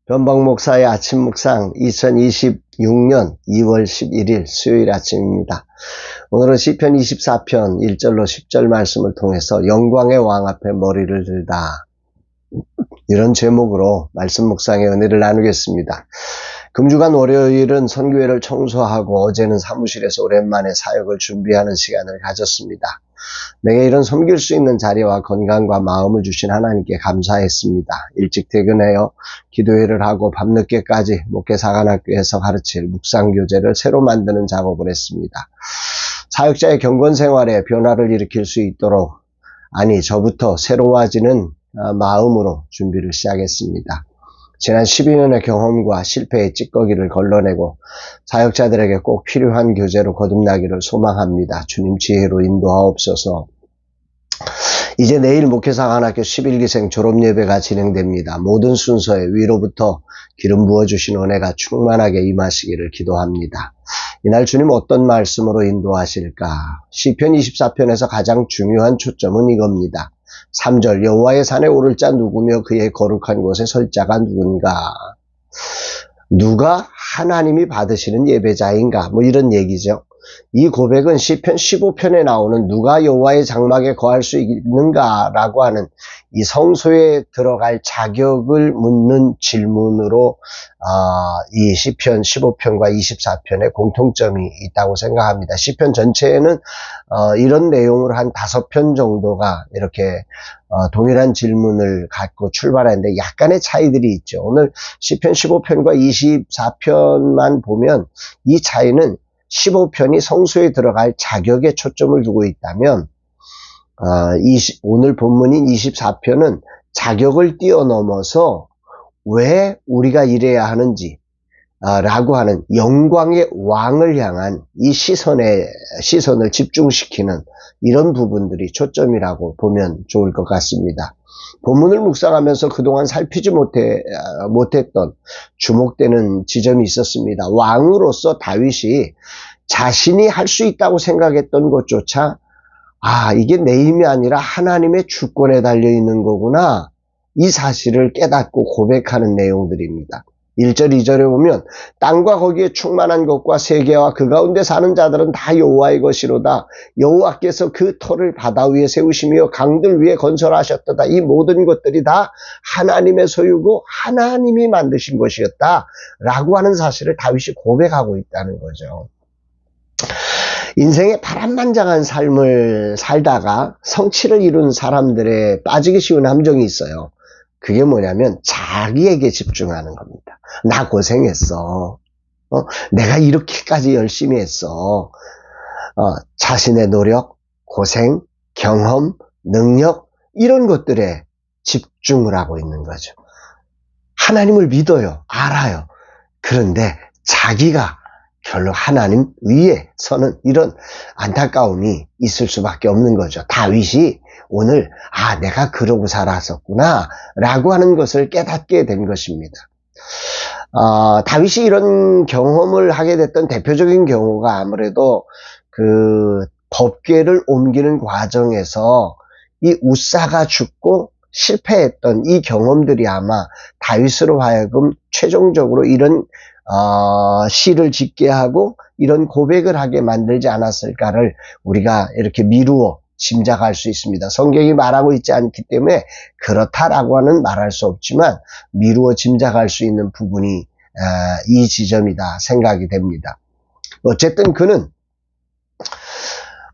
변방 목사의 아침 묵상 2026년 2월 11일 수요일 아침입니다. 오늘은 시편 24편 1절로 10절 말씀을 통해서 영광의 왕 앞에 머리를 들다, 이런 제목으로 말씀 묵상의 은혜를 나누겠습니다. 금주간 월요일은 선교회를 청소하고 어제는 사무실에서 오랜만에 사역을 준비하는 시간을 가졌습니다. 내게 이런 섬길 수 있는 자리와 건강과 마음을 주신 하나님께 감사했습니다. 일찍 퇴근하여 기도회를 하고 밤늦게까지 목회사관학교에서 가르칠 묵상교재를 새로 만드는 작업을 했습니다. 사역자의 경건 생활에 변화를 일으킬 수 있도록, 저부터 새로워지는 마음으로 준비를 시작했습니다. 지난 12년의 경험과 실패의 찌꺼기를 걸러내고 사역자들에게 꼭 필요한 교재로 거듭나기를 소망합니다. 주님 지혜로 인도하옵소서. 이제 내일 목회사관학교 11기생 졸업예배가 진행됩니다. 모든 순서에 위로부터 기름 부어주신 은혜가 충만하게 임하시기를 기도합니다. 이날 주님 어떤 말씀으로 인도하실까? 시편 24편에서 가장 중요한 초점은 이겁니다. 3절, 여호와의 산에 오를 자 누구며 그의 거룩한 곳에 설 자가 누군가? 누가 하나님이 받으시는 예배자인가? 이런 얘기죠. 이 고백은 시편 15편에 나오는 누가 여호와의 장막에 거할 수 있는가라고 하는 이 성소에 들어갈 자격을 묻는 질문으로 이 시편 15편과 24편에 공통점이 있다고 생각합니다. 시편 전체에는 이런 내용으로 한 5편 정도가 이렇게 동일한 질문을 갖고 출발하는데 약간의 차이들이 있죠. 오늘 시편 15편과 24편만 보면 이 차이는 15편이 성소에 들어갈 자격에 초점을 두고 있다면 오늘 본문인 24편은 자격을 뛰어넘어서 왜 우리가 이래야 하는지 라고 하는 영광의 왕을 향한 이 시선을 집중시키는 이런 부분들이 초점이라고 보면 좋을 것 같습니다. 본문을 묵상하면서 그동안 살피지 못했던 주목되는 지점이 있었습니다. 왕으로서 다윗이 자신이 할 수 있다고 생각했던 것조차 이게 내 힘이 아니라 하나님의 주권에 달려있는 거구나, 이 사실을 깨닫고 고백하는 내용들입니다. 1절, 2절에 보면 땅과 거기에 충만한 것과 세계와 그 가운데 사는 자들은 다 여호와의 것이로다. 여호와께서 그 터를 바다 위에 세우시며 강들 위에 건설하셨도다. 이 모든 것들이 다 하나님의 소유고 하나님이 만드신 것이었다 라고 하는 사실을 다윗이 고백하고 있다는 거죠. 인생의 파란만장한 삶을 살다가 성취를 이룬 사람들의 빠지기 쉬운 함정이 있어요. 그게 뭐냐면 자기에게 집중하는 겁니다. 나 고생했어. 내가 이렇게까지 열심히 했어. 자신의 노력, 고생, 경험, 능력, 이런 것들에 집중을 하고 있는 거죠. 하나님을 믿어요. 알아요. 그런데 자기가 결국 하나님 위에 서는 이런 안타까움이 있을 수밖에 없는 거죠. 다윗이 오늘 내가 그러고 살았었구나 라고 하는 것을 깨닫게 된 것입니다. 다윗이 이런 경험을 하게 됐던 대표적인 경우가 아무래도 그 법궤를 옮기는 과정에서 이 우사가 죽고 실패했던 이 경험들이 아마 다윗으로 하여금 최종적으로 이런 시를 짓게 하고 이런 고백을 하게 만들지 않았을까를 우리가 이렇게 미루어 짐작할 수 있습니다. 성경이 말하고 있지 않기 때문에 그렇다라고 하는 말할 수 없지만 미루어 짐작할 수 있는 부분이 이 지점이다 생각이 됩니다. 어쨌든 그는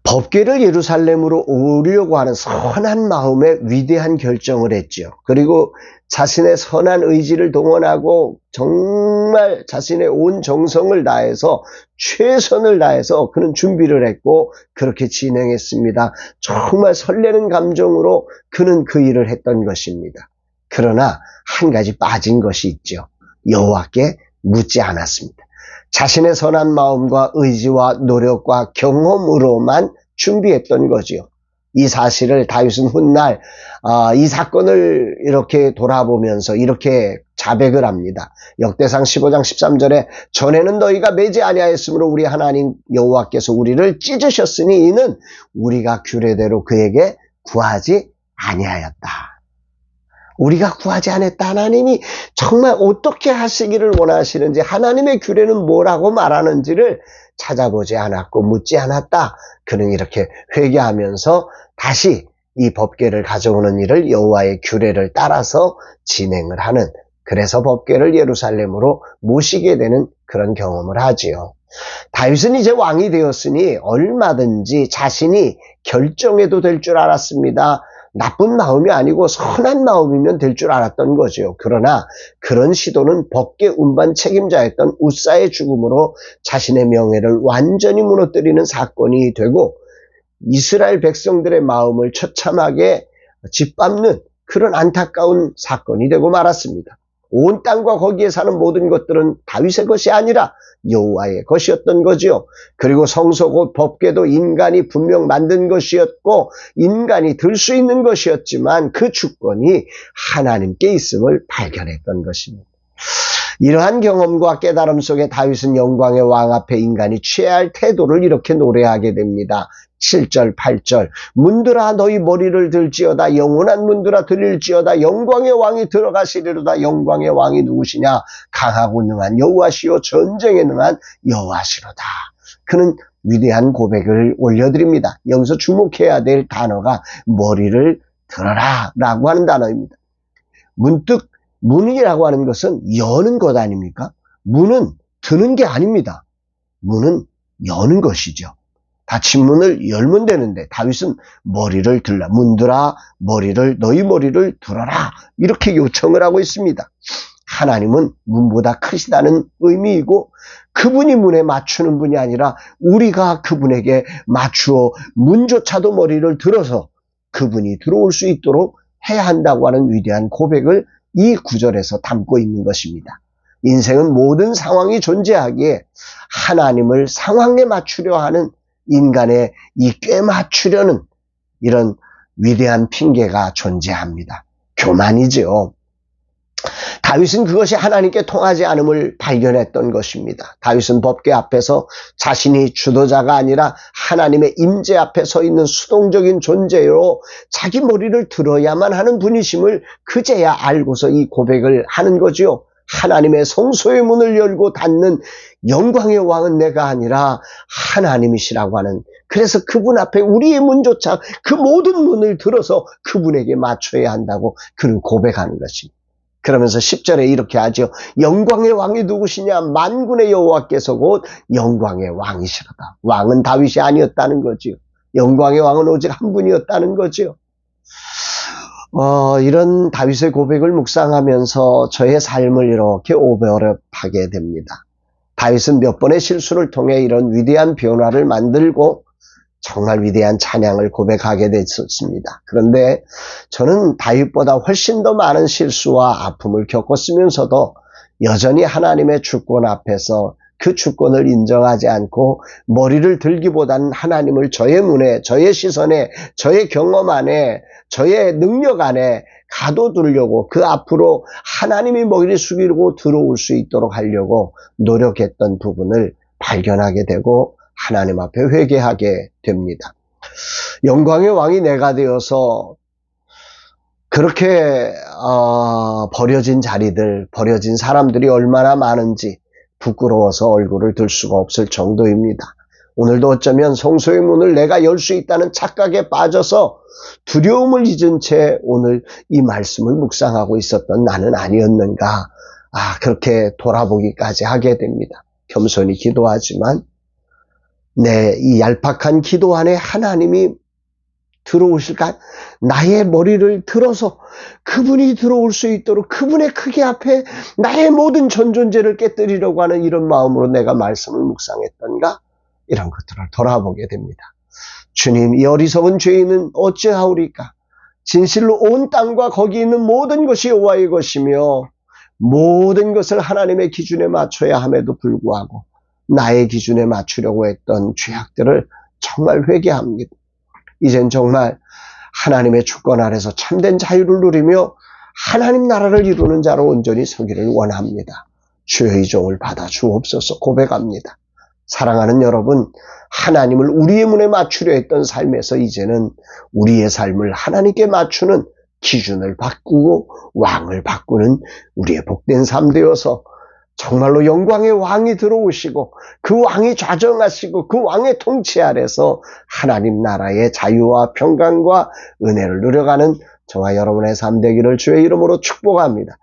법궤를 예루살렘으로 오려고 하는 선한 마음에 위대한 결정을 했죠. 그리고 자신의 선한 의지를 동원하고 정말 자신의 온 정성을 다해서 최선을 다해서 그는 준비를 했고 그렇게 진행했습니다. 정말 설레는 감정으로 그는 그 일을 했던 것입니다. 그러나 한 가지 빠진 것이 있죠. 여호와께 묻지 않았습니다. 자신의 선한 마음과 의지와 노력과 경험으로만 준비했던 거지요. 이 사실을 다윗은 훗날 이 사건을 이렇게 돌아보면서 이렇게 자백을 합니다. 역대상 15장 13절에 전에는 너희가 매지 아니하였으므로 우리 하나님 여호와께서 우리를 찢으셨으니 이는 우리가 규례대로 그에게 구하지 아니하였다. 우리가 구하지 않았다. 하나님이 정말 어떻게 하시기를 원하시는지, 하나님의 규례는 뭐라고 말하는지를 찾아보지 않았고 묻지 않았다. 그는 이렇게 회개하면서 다시 이 법궤를 가져오는 일을 여호와의 규례를 따라서 진행을 하는, 그래서 법궤를 예루살렘으로 모시게 되는 그런 경험을 하지요. 다윗은 이제 왕이 되었으니 얼마든지 자신이 결정해도 될 줄 알았습니다. 나쁜 마음이 아니고 선한 마음이면 될 줄 알았던 거죠. 그러나 그런 시도는 법궤 운반 책임자였던 우사의 죽음으로 자신의 명예를 완전히 무너뜨리는 사건이 되고 이스라엘 백성들의 마음을 처참하게 짓밟는 그런 안타까운 사건이 되고 말았습니다. 온 땅과 거기에 사는 모든 것들은 다윗의 것이 아니라 여호와의 것이었던 거지요. 그리고 성소 곧 법궤도 인간이 분명 만든 것이었고 인간이 들 수 있는 것이었지만 그 주권이 하나님께 있음을 발견했던 것입니다. 이러한 경험과 깨달음 속에 다윗은 영광의 왕 앞에 인간이 취해야 할 태도를 이렇게 노래하게 됩니다. 7절, 8절. 문들아 너희 머리를 들지어다. 영원한 문들아 들릴지어다. 영광의 왕이 들어가시리로다. 영광의 왕이 누구시냐? 강하고 능한 여호와시요 전쟁에 능한 여호와시로다. 그는 위대한 고백을 올려드립니다. 여기서 주목해야 될 단어가 머리를 들어라 라고 하는 단어입니다. 문득 문이라고 하는 것은 여는 것 아닙니까? 문은 드는 게 아닙니다. 문은 여는 것이죠. 닫힌 문을 열면 되는데 다윗은 머리를 들라. 문들아 너희 머리를 들어라. 이렇게 요청을 하고 있습니다. 하나님은 문보다 크시다는 의미이고 그분이 문에 맞추는 분이 아니라 우리가 그분에게 맞추어 문조차도 머리를 들어서 그분이 들어올 수 있도록 해야 한다고 하는 위대한 고백을 이 구절에서 담고 있는 것입니다. 인생은 모든 상황이 존재하기에 하나님을 상황에 맞추려 하는 인간의 이 꿰맞추려는 이런 위대한 핑계가 존재합니다. 교만이죠. 다윗은 그것이 하나님께 통하지 않음을 발견했던 것입니다. 다윗은 법궤 앞에서 자신이 주도자가 아니라 하나님의 임재 앞에 서 있는 수동적인 존재로 자기 머리를 들어야만 하는 분이심을 그제야 알고서 이 고백을 하는 거지요. 하나님의 성소의 문을 열고 닫는 영광의 왕은 내가 아니라 하나님이시라고 하는, 그래서 그분 앞에 우리의 문조차 그 모든 문을 들어서 그분에게 맞춰야 한다고 그는 고백하는 것입니다. 그러면서 10절에 이렇게 하죠. 영광의 왕이 누구시냐? 만군의 여호와께서 곧 영광의 왕이시로다. 왕은 다윗이 아니었다는 거지요. 영광의 왕은 오직 한 분이었다는 거지요. 이런 다윗의 고백을 묵상하면서 저의 삶을 이렇게 오버랩하게 됩니다. 다윗은 몇 번의 실수를 통해 이런 위대한 변화를 만들고 정말 위대한 찬양을 고백하게 됐었습니다. 그런데 저는 다윗보다 훨씬 더 많은 실수와 아픔을 겪었으면서도 여전히 하나님의 주권 앞에서 그 주권을 인정하지 않고 머리를 들기보다는 하나님을 저의 문에, 저의 시선에, 저의 경험 안에, 저의 능력 안에 가둬두려고 그 앞으로 하나님이 머리를 숙이고 들어올 수 있도록 하려고 노력했던 부분을 발견하게 되고 하나님 앞에 회개하게 됩니다. 영광의 왕이 내가 되어서 그렇게 버려진 자리들, 버려진 사람들이 얼마나 많은지 부끄러워서 얼굴을 들 수가 없을 정도입니다. 오늘도 어쩌면 성소의 문을 내가 열 수 있다는 착각에 빠져서 두려움을 잊은 채 오늘 이 말씀을 묵상하고 있었던 나는 아니었는가. 그렇게 돌아보기까지 하게 됩니다. 겸손히 기도하지만 내 이 얄팍한 기도 안에 하나님이 들어오실까? 나의 머리를 들어서 그분이 들어올 수 있도록 그분의 크기 앞에 나의 모든 전존재를 깨뜨리려고 하는 이런 마음으로 내가 말씀을 묵상했던가? 이런 것들을 돌아보게 됩니다. 주님, 이 어리석은 죄인은 어찌하오리까? 진실로 온 땅과 거기 있는 모든 것이 여호와의 것이며 모든 것을 하나님의 기준에 맞춰야 함에도 불구하고 나의 기준에 맞추려고 했던 죄악들을 정말 회개합니다. 이젠 정말 하나님의 주권 아래서 참된 자유를 누리며 하나님 나라를 이루는 자로 온전히 서기를 원합니다. 주의 종을 받아 주옵소서 고백합니다. 사랑하는 여러분, 하나님을 우리의 문에 맞추려 했던 삶에서 이제는 우리의 삶을 하나님께 맞추는 기준을 바꾸고 왕을 바꾸는 우리의 복된 삶 되어서 정말로 영광의 왕이 들어오시고 그 왕이 좌정하시고 그 왕의 통치 아래서 하나님 나라의 자유와 평강과 은혜를 누려가는 저와 여러분의 삶 되기를 주의 이름으로 축복합니다.